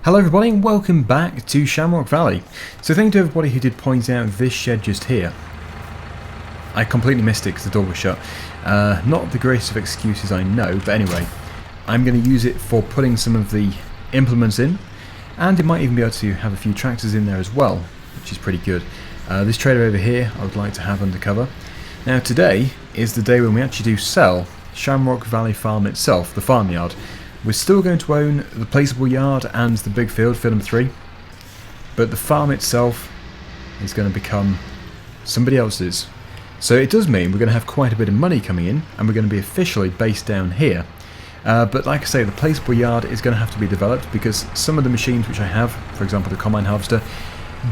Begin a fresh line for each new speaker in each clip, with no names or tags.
Hello everybody and welcome back to Shamrock Valley. So thank you to everybody who did point out this shed just here. I completely missed it because the door was shut. Not the greatest of excuses, I know, but anyway, I'm going to use it for putting some of the implements in, and it might even be able to have a few tractors in there as well, which is pretty good. This trailer over here I would like to have undercover. Now today is the day when we actually do sell Shamrock Valley Farm itself, the farmyard. We're still going to own the placeable yard and the big field, field number 3, but the farm itself is going to become somebody else's. So it does mean we're going to have quite a bit of money coming in, and we're going to be officially based down here. But like I say, the placeable yard is going to have to be developed because some of the machines which I have, for example the combine harvester,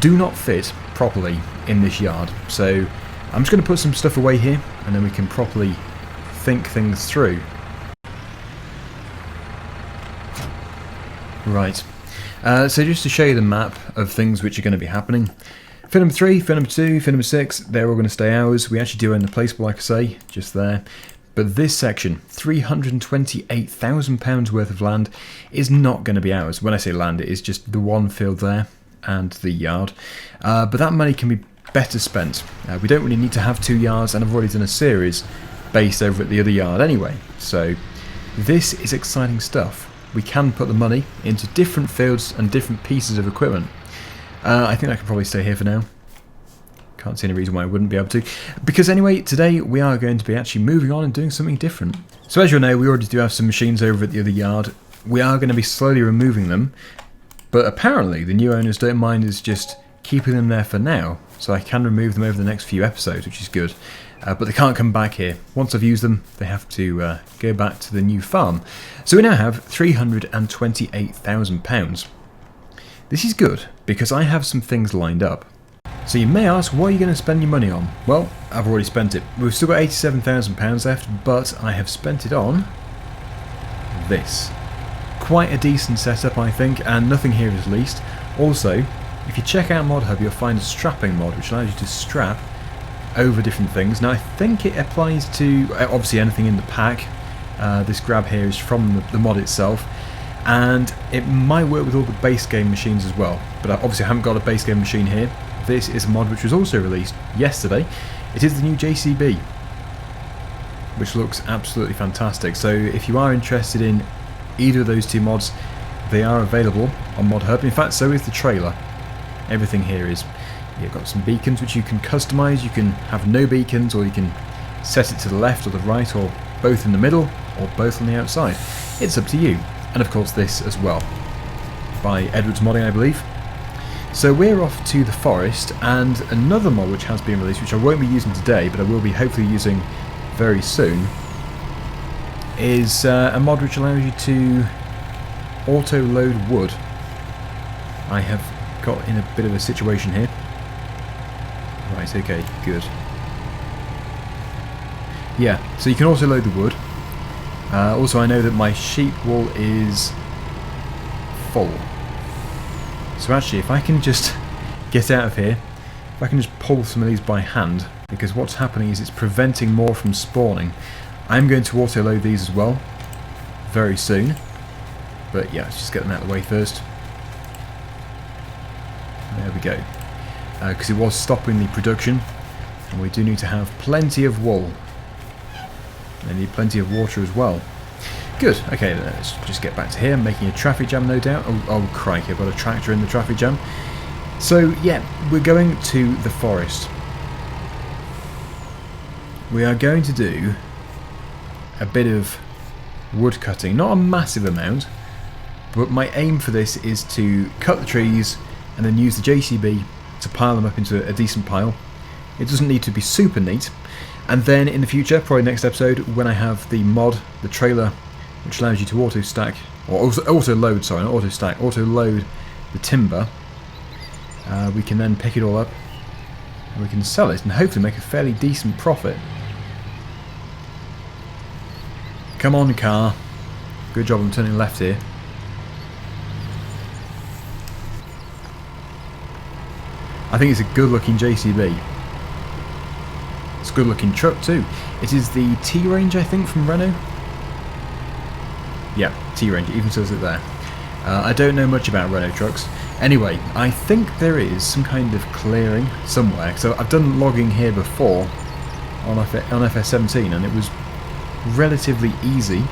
do not fit properly in this yard. So I'm just going to put some stuff away here, and then we can properly think things through. Right, so just to show you the map of things which are going to be happening. Field number 3, field number 2, field number 6, they're all going to stay ours. We actually do own the placeable, like I say, just there. But this section, £328,000 worth of land, is not going to be ours. When I say land, it is just the one field there and the yard. But that money can be better spent. We don't really need to have 2 yards, and I've already done a series based over at the other yard anyway. So this is exciting stuff. We can put the money into different fields and different pieces of equipment. I think I can probably stay here for now. Can't see any reason why I wouldn't be able to. Because anyway, today we are going to be actually moving on and doing something different. So as you'll know, we already do have some machines over at the other yard. We are going to be slowly removing them. But apparently the new owners don't mind us just keeping them there for now. So I can remove them over the next few episodes, which is good. But they can't come back here. Once I've used them, they have to go back to the new farm. So we now have £328,000. This is good, because I have some things lined up. So you may ask, what are you going to spend your money on? Well, I've already spent it. We've still got £87,000 left, but I have spent it on this. Quite a decent setup, I think, and nothing here is leased. Also, if you check out ModHub, you'll find a strapping mod, which allows you to strap over different things. Now I think it applies to obviously anything in the pack. This grab here is from the mod itself, and it might work with all the base game machines as well, but obviously I haven't got a base game machine here. This is a mod which was also released yesterday. It is the new JCB, which looks absolutely fantastic. So if you are interested in either of those 2 mods, they are available on ModHub. In fact, so is the trailer. Everything here is. You've got some beacons which you can customise. You can have no beacons, or you can set it to the left or the right, or both in the middle, or both on the outside. It's up to you. And of course this as well, by Edwards Modding, I believe. So we're off to the forest, and another mod which has been released, which I won't be using today, but I will be hopefully using very soon, is a mod which allows you to auto-load wood. I have got in a bit of a situation here. Right, okay, good. Yeah, so you can also load the wood. Also I know that my sheep wall is full. So actually, if I can just get out of here, if I can just pull some of these by hand, because what's happening is it's preventing more from spawning. I'm going to auto load these as well, very soon. But yeah, let's just get them out of the way first. There we go. Because it was stopping the production, and we do need to have plenty of wool. They need plenty of water as well. Good, okay, let's just get back to here. I'm making a traffic jam, no doubt. Oh crikey, I've got a tractor in the traffic jam. So yeah, we're going to the forest. We are going to do a bit of wood cutting, not a massive amount, but my aim for this is to cut the trees and then use the JCB to pile them up into a decent pile. It doesn't need to be super neat. And then in the future, probably next episode, when I have the mod, the trailer, which allows you to auto-stack, or auto-load, sorry, not auto-stack, auto-load the timber, we can then pick it all up and we can sell it and hopefully make a fairly decent profit. Come on, car. Good job I'm turning left here. I think it's a good looking JCB. It's a good looking truck too. It is the T-Range, I think, from Renault. Yeah, T-Range, it even says it there. I don't know much about Renault trucks. Anyway, I think there is some kind of clearing somewhere. So I've done logging here before on FS17 and it was relatively easy.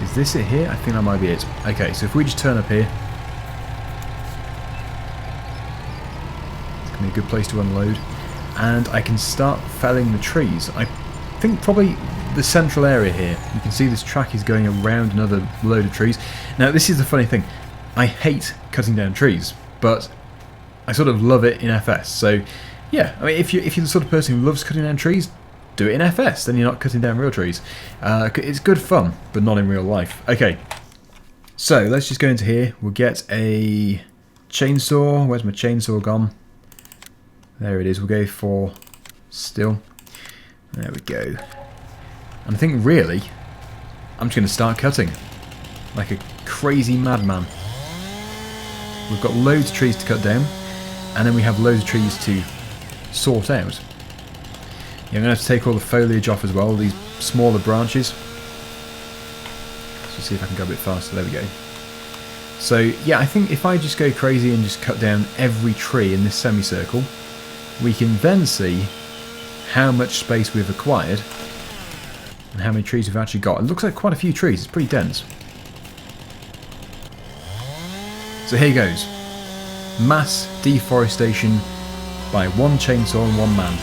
Is this it here? I think that might be it. Okay, so if we just turn up here, it's going to be a good place to unload. And I can start felling the trees. I think probably the central area here. You can see this track is going around another load of trees. Now this is the funny thing. I hate cutting down trees, but I sort of love it in FS. So yeah, I mean, if you're the sort of person who loves cutting down trees, do it in FS. Then you're not cutting down real trees. It's good fun, but not in real life. Okay, so let's just go into here. We'll get a chainsaw. Where's my chainsaw gone? There it is. We'll go for steel. There we go. And I think really, I'm just going to start cutting like a crazy madman. We've got loads of trees to cut down, and then we have loads of trees to sort out. Yeah, I'm going to have to take all the foliage off as well, these smaller branches. Let's just see if I can go a bit faster. There we go. So yeah, I think if I just go crazy and just cut down every tree in this semicircle, we can then see how much space we've acquired and how many trees we've actually got. It looks like quite a few trees. It's pretty dense. So here goes. Mass deforestation by one chainsaw and one man.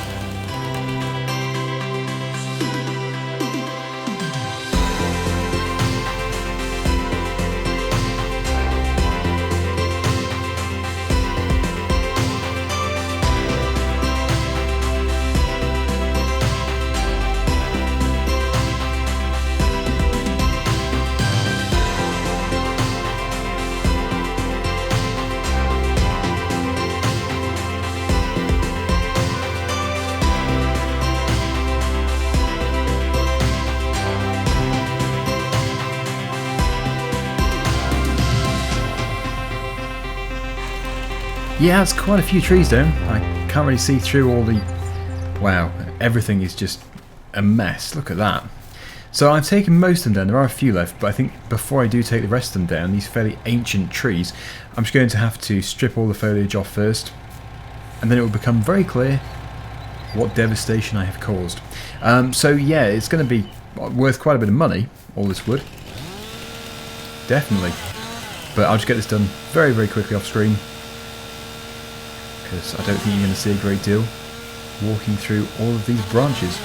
Yeah, it's quite a few trees down. I can't really see through all the... Wow, everything is just a mess. Look at that. So I've taken most of them down. There are a few left, but I think before I do take the rest of them down, these fairly ancient trees, I'm just going to have to strip all the foliage off first, and then it will become very clear what devastation I have caused. So yeah, it's going to be worth quite a bit of money, all this wood. Definitely. But I'll just get this done very, very quickly off screen, because I don't think you're going to see a great deal walking through all of these branches.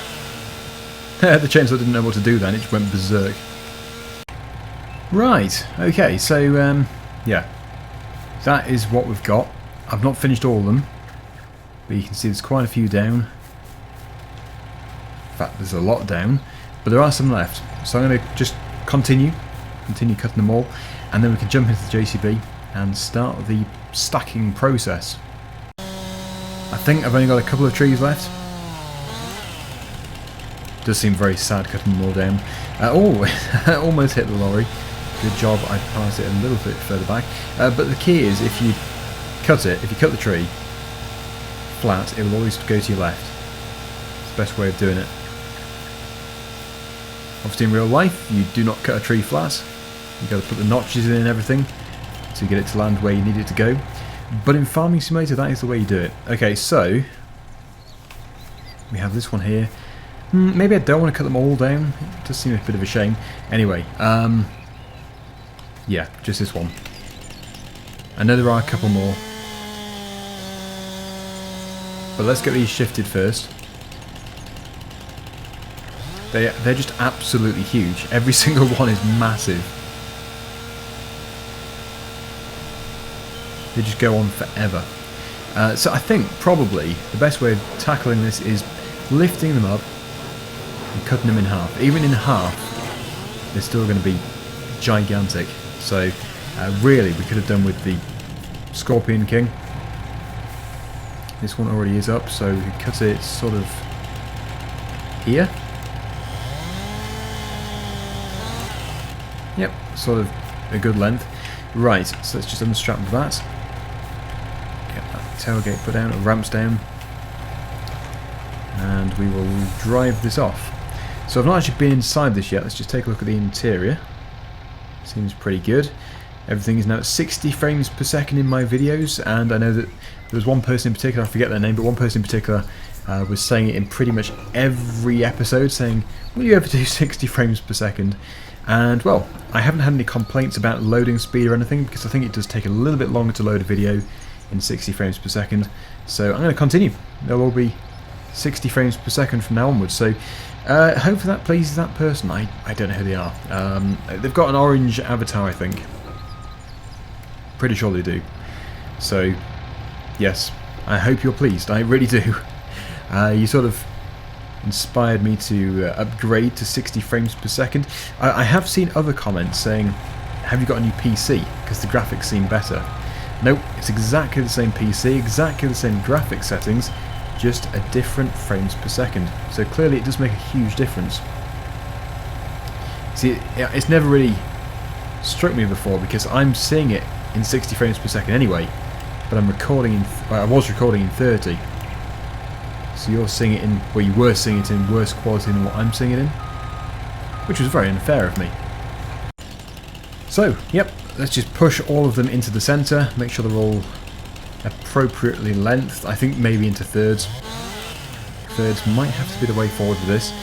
The chainsaw didn't know what to do then, it just went berserk. Right, okay, so yeah, that is what we've got. I've not finished all of them, but you can see there's quite a few down. In fact, there's a lot down, but there are some left. So I'm going to just continue cutting them all, and then we can jump into the JCB and start the stacking process. I think I've only got a couple of trees left. Does seem very sad cutting them all down. Oh, almost hit the lorry. Good job, I passed it a little bit further back. But the key is, if you cut the tree flat, it will always go to your left. It's the best way of doing it. Obviously in real life, you do not cut a tree flat. You've got to put the notches in and everything to get it to land where you need it to go. But in Farming Simulator, that is the way you do it. Okay, so we have this one here. Maybe I don't want to cut them all down. It does seem a bit of a shame. Anyway, yeah, just this one. I know there are a couple more, but let's get these shifted first. They're just absolutely huge. Every single one is massive. They just go on forever. So I think probably the best way of tackling this is lifting them up and cutting them in half. Even in half, they're still going to be gigantic. So really, we could have done with the Scorpion King. This one already is up, so we could cut it sort of here. Yep, sort of a good length. Right, so let's just unstrap that. Get that tailgate put down, or ramps down. And we will drive this off. So I've not actually been inside this yet. Let's just take a look at the interior. Seems pretty good. Everything is now at 60 frames per second in my videos, and I know that there was one person in particular, I forget their name, but one person in particular was saying it in pretty much every episode, saying, will you ever do 60 frames per second? And well, I haven't had any complaints about loading speed or anything, because I think it does take a little bit longer to load a video in 60 frames per second. So I'm going to continue. There will be 60 frames per second from now onwards. So hopefully that pleases that person. I don't know who they are. They've got an orange avatar, I think. Pretty sure they do. So yes, I hope you're pleased. I really do. You sort of inspired me to upgrade to 60 frames per second. I have seen other comments saying, have you got a new PC? Because the graphics seem better. Nope, it's exactly the same PC, exactly the same graphics settings, just a different frames per second. So clearly it does make a huge difference. See, it's never really struck me before, because I'm seeing it in 60 frames per second anyway, but I'm recording in, I was recording in 30. So you're seeing it in, well, you were seeing it in worse quality than what I'm seeing it in, which was very unfair of me. So, yep, let's just push all of them into the centre, make sure they're all appropriately lengthed. I think maybe into thirds. Thirds might have to be the way forward with this,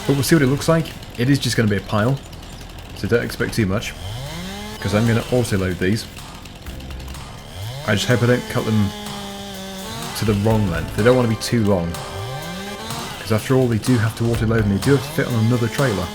but we'll see what it looks like. It is just going to be a pile, so don't expect too much, because I'm going to auto-load these. I just hope I don't cut them to the wrong length. They don't want to be too long, because after all, they do have to auto-load and they do have to fit on another trailer.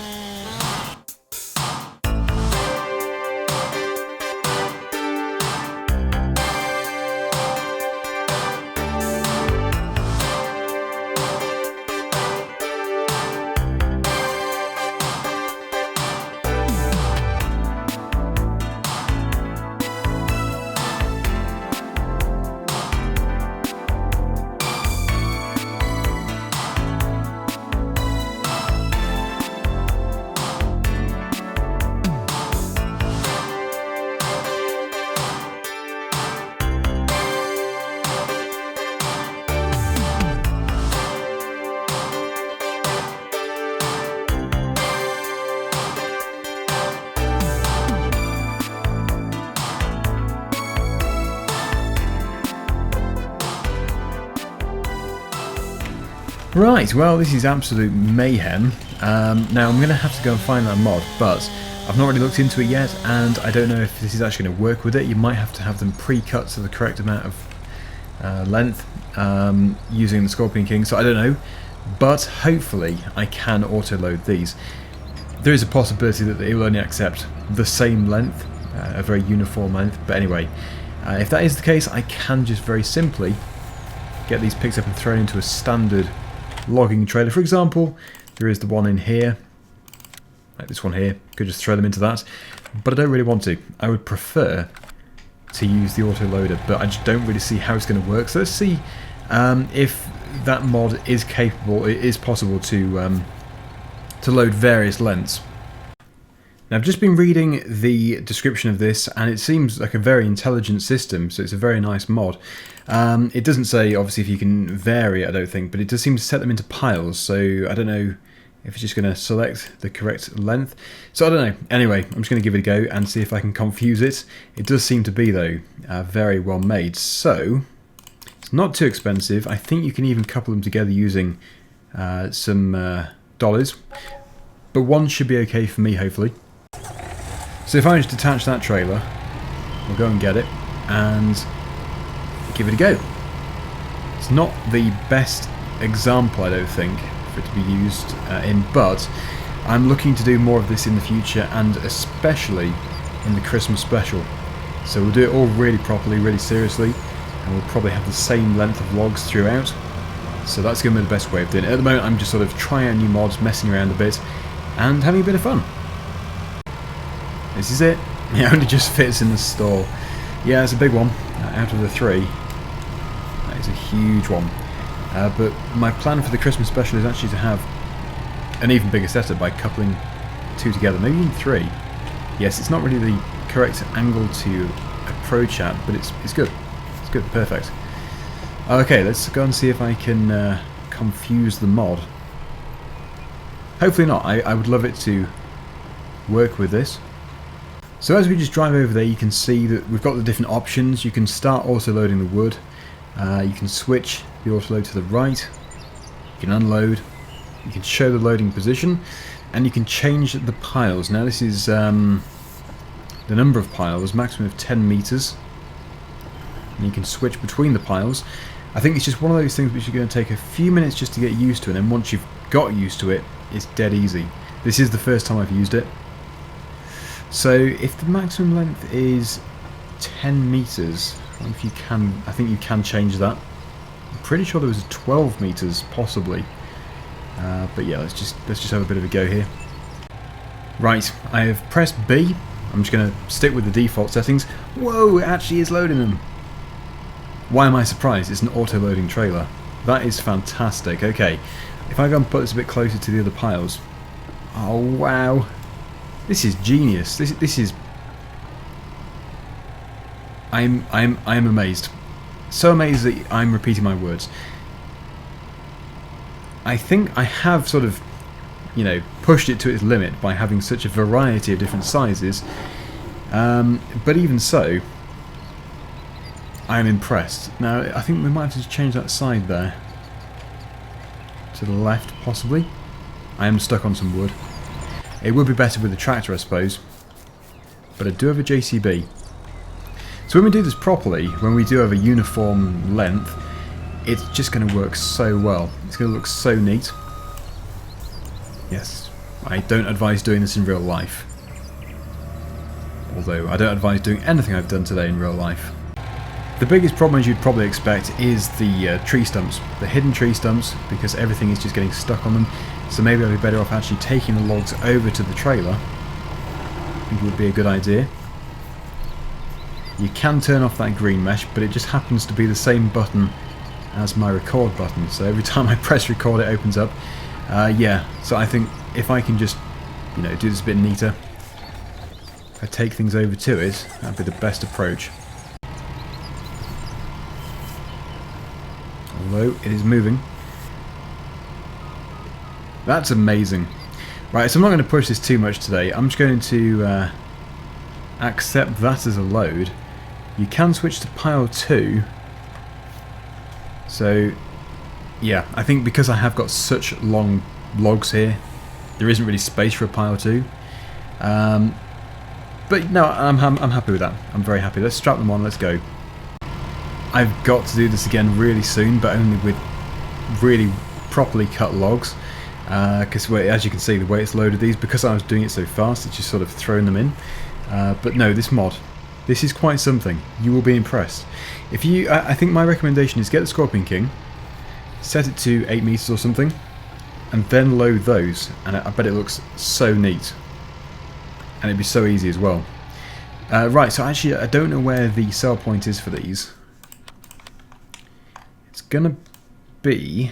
Right, well, this is absolute mayhem. Now I'm going to have to go and find that mod, but I've not really looked into it yet, and I don't know if this is actually going to work with it. You might have to have them pre-cut to the correct amount of length using the Scorpion King, so I don't know. But hopefully I can auto-load these. There is a possibility that it will only accept the same length, a very uniform length, but anyway, if that is the case, I can just very simply get these picked up and thrown into a standard logging trailer. For example, there is the one in here, like this one here. Could just throw them into that, but I don't really want to. I would prefer to use the autoloader, but I just don't really see how it's going to work. So let's see if that mod is capable. It is possible to load various lengths. Now, I've just been reading the description of this, and it seems like a very intelligent system, so it's a very nice mod. It doesn't say, obviously, if you can vary it, I don't think, but it does seem to set them into piles, so I don't know if it's just going to select the correct length. So I don't know. Anyway, I'm just going to give it a go and see if I can confuse it. It does seem to be, though, very well made. So it's not too expensive. I think you can even couple them together using some dollies, but one should be okay for me, hopefully. So if I just detach that trailer, we'll go and get it and give it a go. It's not the best example, I don't think, for it to be used in, but I'm looking to do more of this in the future, and especially in the Christmas special. So we'll do it all really properly, really seriously, and we'll probably have the same length of logs throughout. So that's going to be the best way of doing it. At the moment, I'm just sort of trying out new mods, messing around a bit, and having a bit of fun. This is it. It only just fits in the store. Yeah, it's a big one. Out of the three, that is a huge one. But my plan for the Christmas special is actually to have an even bigger setup by coupling two together, maybe even three. Yes, it's not really the correct angle to approach at, but it's good. It's good, perfect. Okay, let's go and see if I can confuse the mod. Hopefully not. I would love it to work with this. So as we just drive over there, you can see that we've got the different options. You can start auto-loading the wood. You can switch the autoload to the right. You can unload. You can show the loading position. And you can change the piles. Now this is the number of piles, maximum of 10 meters. And you can switch between the piles. I think it's just one of those things which is going to take a few minutes just to get used to, and then once you've got used to it, it's dead easy. This is the first time I've used it. So if the maximum length is 10 meters, I think you can change that. I'm pretty sure there was 12 meters possibly. But yeah, let's just have a bit of a go here. Right, I have pressed B. I'm just going to stick with the default settings. Whoa, it actually is loading them. Why am I surprised? It's an auto-loading trailer. That is fantastic. Okay, if I go and put this a bit closer to the other piles. Oh wow, this is genius. This is. I'm amazed. So amazed that I'm repeating my words. I think I have sort of, pushed it to its limit by having such a variety of different sizes. But even so, I am impressed. Now, I think we might have to change that side there. To the left, possibly. I am stuck on some wood. It would be better with the tractor, I suppose. But I do have a JCB. So when we do this properly, when we do have a uniform length, it's just going to work so well. It's going to look so neat. Yes, I don't advise doing this in real life. Although, I don't advise doing anything I've done today in real life. The biggest problem, as you'd probably expect, is the tree stumps. The hidden tree stumps, because everything is just getting stuck on them. So maybe I'd be better off actually taking the logs over to the trailer. I think it would be a good idea. You can turn off that green mesh, but it just happens to be the same button as my record button. So every time I press record, it opens up. Yeah, so I think if I can just, do this a bit neater, if I take things over to it, that'd be the best approach. Although it is moving. That's amazing. Right, so I'm not going to push this too much today. I'm just going to accept that as a load. You can switch to pile 2. So, yeah, I think because I have got such long logs here, there isn't really space for a pile 2. But no, I'm happy with that. I'm very happy. Let's strap them on, let's go. I've got to do this again really soon, but only with really properly cut logs. Because as you can see, the way it's loaded these, because I was doing it so fast, it's just sort of thrown them in. But no, this mod, this is quite something. You will be impressed. If you, I think my recommendation is get the Scorpion King, set it to 8 meters or something, and then load those. And I bet it looks so neat, and it'd be so easy as well. Right, so actually, I don't know where the sell point is for these. It's gonna be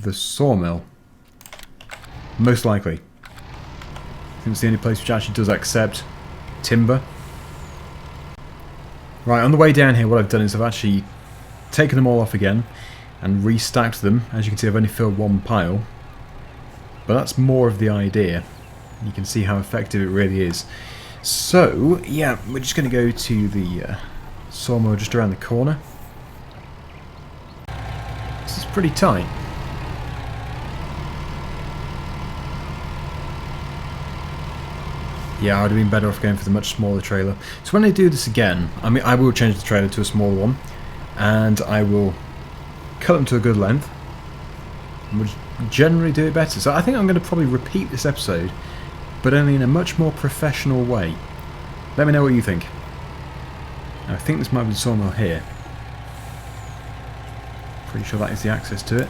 the sawmill, most likely. I think it's the only place which actually does accept timber. Right, on the way down here, what I've done is I've actually taken them all off again and restacked them. As you can see, I've only filled one pile, but that's more of the idea. You can see how effective it really is. So, yeah, we're just going to go to the sawmill just around the corner. This is pretty tight. Yeah, I would have been better off going for the much smaller trailer. So when I do this again, I mean, I will change the trailer to a smaller one, and I will cut them to a good length, and we'll generally do it better. So I think I'm going to probably repeat this episode, but only in a much more professional way. Let me know what you think. Now, I think this might be the sawmill here. Pretty sure that is the access to it.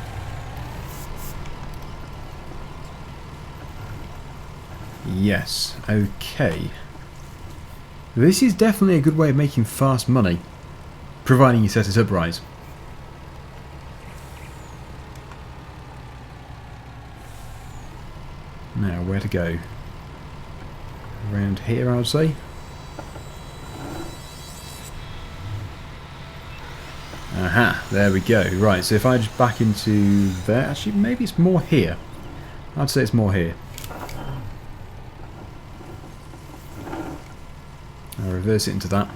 Yes, okay. This is definitely a good way of making fast money, providing you set it up right. Now, where to go? Around here, I would say. Aha, there we go. Right, so if I just back into there, actually maybe it's more here. I'd say it's more here. reverse it into that.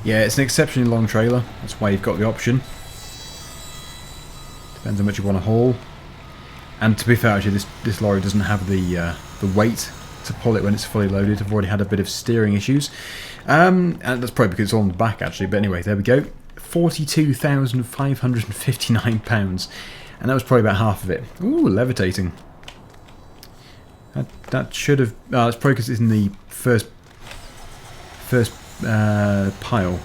Yeah, it's an exceptionally long trailer. That's why you've got the option. Depends how much you want to haul. And to be fair, actually, this lorry doesn't have the weight to pull it when it's fully loaded. I've already had a bit of steering issues. And that's probably because it's all on the back, actually. But anyway, there we go. £42,559. And that was probably about half of it. Ooh, levitating. That should have... Oh, that's probably because it's in the first pile.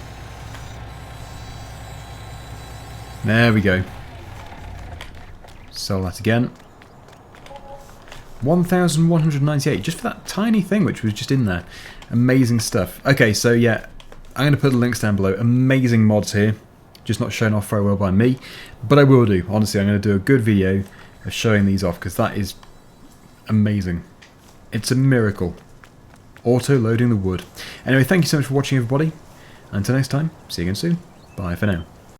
There we go. Sell that again. 1,198 just for that tiny thing which was just in there. Amazing stuff. Okay, so yeah, I'm going to put the links down below. Amazing mods here. Just not shown off very well by me. But I will do. Honestly, I'm going to do a good video of showing these off because that is amazing. It's a miracle. Auto-loading the wood. Anyway, thank you so much for watching, everybody. Until next time, see you again soon. Bye for now.